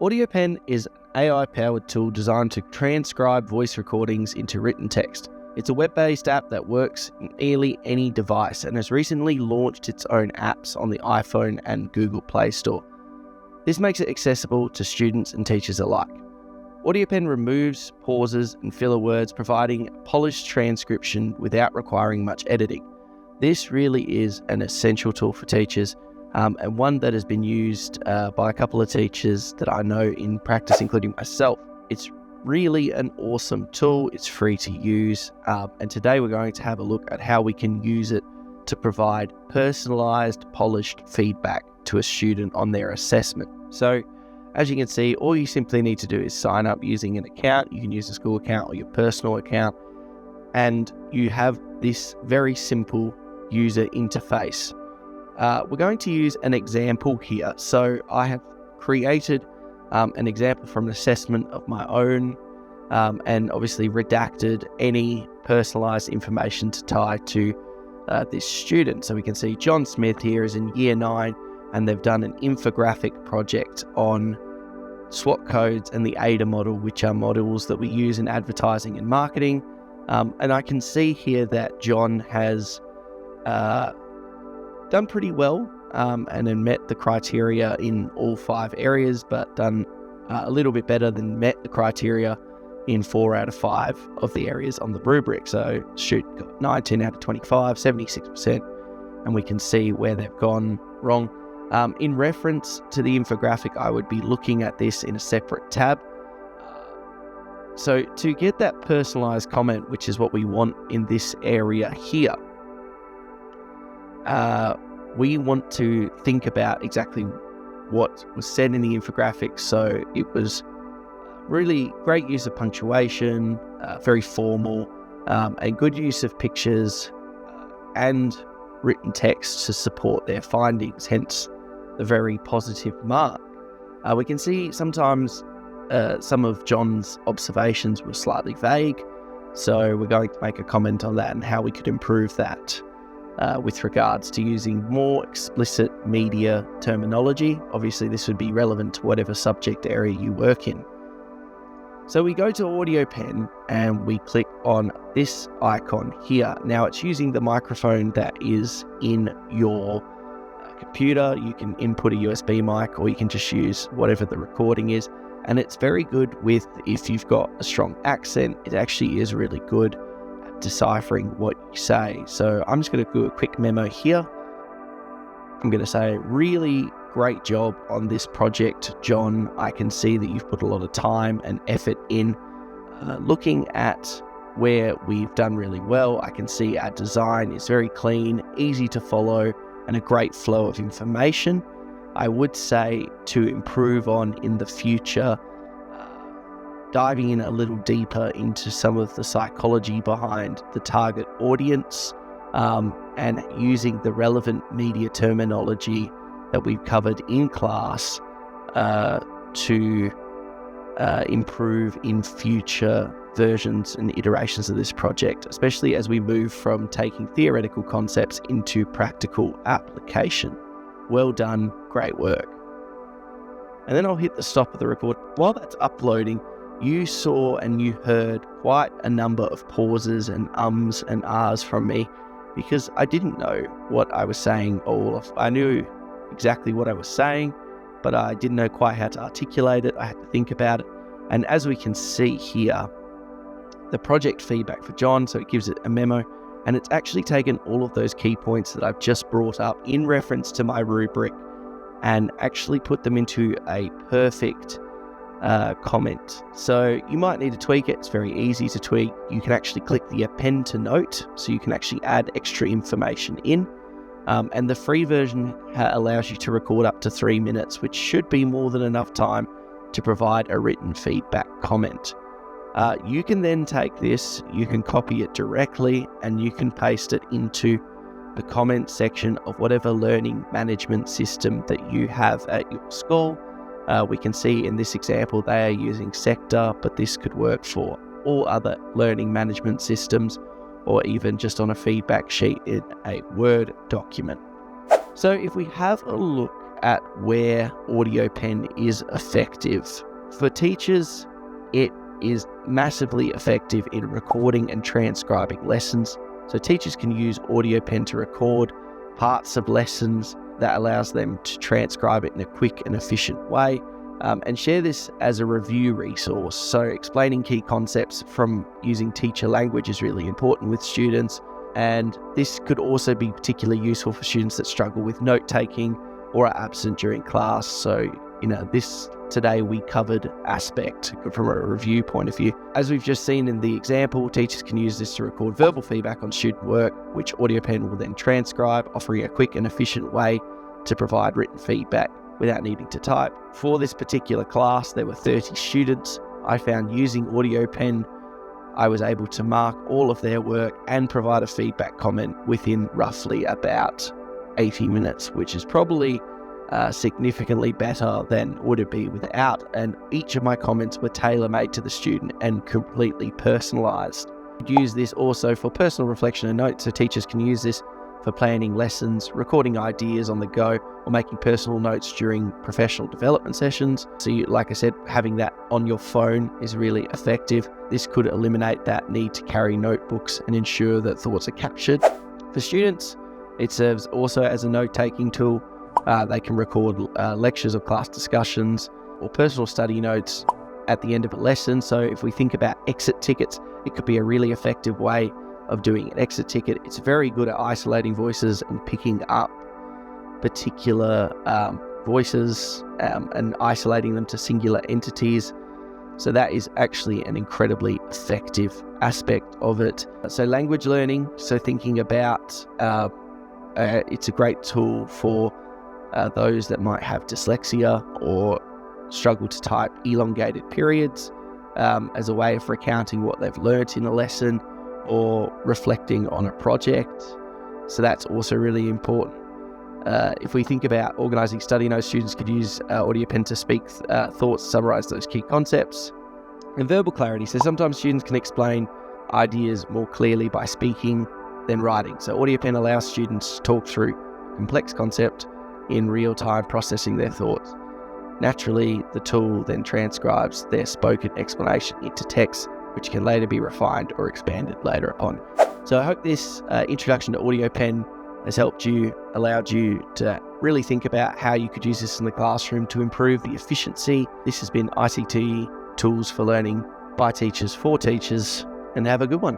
AudioPen is an AI-powered tool designed to transcribe voice recordings into written text. It's a web-based app that works in nearly any device and has recently launched its own apps on the iPhone and Google Play Store. This makes it accessible to students and teachers alike. AudioPen removes pauses and filler words, providing polished transcription without requiring much editing. This really is an essential tool for teachers, and one that has been used by a couple of teachers that I know in practice, including myself. It's really an awesome tool. It's free to use, and today we're going to have a look at how we can use it to provide personalized, polished feedback to a student on their assessment. So as you can see, all you simply need to do is sign up using an account. You can use a school account or your personal account, and you have this very simple user interface. We're going to use an example here. So I have created an example from an assessment of my own, and obviously redacted any personalized information to tie to this student. So we can see John Smith here is in Year 9, and they've done an infographic project on SWOT codes and the ADA model, which are models that we use in advertising and marketing. And I can see here that John has done pretty well and then met the criteria in all 5 areas, but done a little bit better than met the criteria in 4 out of 5 of the areas on the rubric. So student got 19 out of 25, 76%, and we can see where they've gone wrong. In reference to the infographic, I would be looking at this in a separate tab. So to get that personalized comment, which is what we want in this area here, we want to think about exactly what was said in the infographic. So it was really great use of punctuation, very formal, and good use of pictures and written text to support their findings, hence the very positive mark. We can see sometimes some of John's observations were slightly vague, so we're going to make a comment on that and how we could improve that with regards to using more explicit media terminology. Obviously, this would be relevant to whatever subject area you work in. So we go to AudioPen and we click on this icon here. Now it's using the microphone that is in your computer. You can input a USB mic, or you can just use whatever the recording is. And it's very good with, if you've got a strong accent, it actually is really good at deciphering what you say. So I'm just going to do a quick memo here. I'm going to say, really great job on this project, John. I can see that you've put a lot of time and effort in. Looking at where we've done really well, I can see our design is very clean, easy to follow, and a great flow of information. I would say to improve on in the future, diving in a little deeper into some of the psychology behind the target audience, and using the relevant media terminology that we've covered in class to improve in future versions and iterations of this project, especially as we move from taking theoretical concepts into practical application. Well done, great work. And then I'll hit the stop of the record. While that's uploading, you saw and you heard quite a number of pauses and ums and ahs from me, because I didn't know what I was saying. I knew exactly what I was saying, but I didn't know quite how to articulate it. I had to think about it. And as we can see here, the project feedback for John, so it gives it a memo, and it's actually taken all of those key points that I've just brought up in reference to my rubric and actually put them into a perfect comment. So you might need to tweak it. It's very easy to tweak. You can actually click the append to note, so you can actually add extra information in. And the free version allows you to record up to 3 minutes, which should be more than enough time to provide a written feedback comment. You can then take this, you can copy it directly, and you can paste it into the comment section of whatever learning management system that you have at your school. We can see in this example they are using Sector, but this could work for all other learning management systems, or even just on a feedback sheet in a Word document. So if we have a look at where AudioPen is effective. For teachers, it is massively effective in recording and transcribing lessons. So teachers can use AudioPen to record parts of lessons that allows them to transcribe it in a quick and efficient way, and share this as a review resource. So explaining key concepts from using teacher language is really important with students, and this could also be particularly useful for students that struggle with note-taking or are absent during class. So, this today we covered aspect from a review point of view. As we've just seen in the example, teachers can use this to record verbal feedback on student work, which AudioPen will then transcribe, offering a quick and efficient way to provide written feedback without needing to type. For this particular class, there were 30 students. I found using AudioPen, I was able to mark all of their work and provide a feedback comment within roughly about 80 minutes, which is probably significantly better than would it be without. And each of my comments were tailor-made to the student and completely personalised. Use this also for personal reflection and notes, so teachers can use this for planning lessons, recording ideas on the go, or making personal notes during professional development sessions. So like I said, having that on your phone is really effective. This could eliminate that need to carry notebooks and ensure that thoughts are captured. For students, it serves also as a note-taking tool. They can record lectures or class discussions or personal study notes at the end of a lesson. So if we think about exit tickets, it could be a really effective way of doing an exit ticket. It's very good at isolating voices and picking up particular voices and isolating them to singular entities. So that is actually an incredibly effective aspect of it. So language learning, so thinking about it's a great tool for those that might have dyslexia or struggle to type elongated periods as a way of recounting what they've learnt in a lesson or reflecting on a project. So that's also really important. If we think about organising study notes, students could use AudioPen to speak thoughts, summarise those key concepts. And verbal clarity, so sometimes students can explain ideas more clearly by speaking than writing. So AudioPen allows students to talk through a complex concept in real time, processing their thoughts. Naturally, the tool then transcribes their spoken explanation into text, which can later be refined or expanded later upon. So I hope this introduction to AudioPen has helped you, allowed you to really think about how you could use this in the classroom to improve the efficiency. This has been ICT Tools for Learning by teachers for teachers, and have a good one.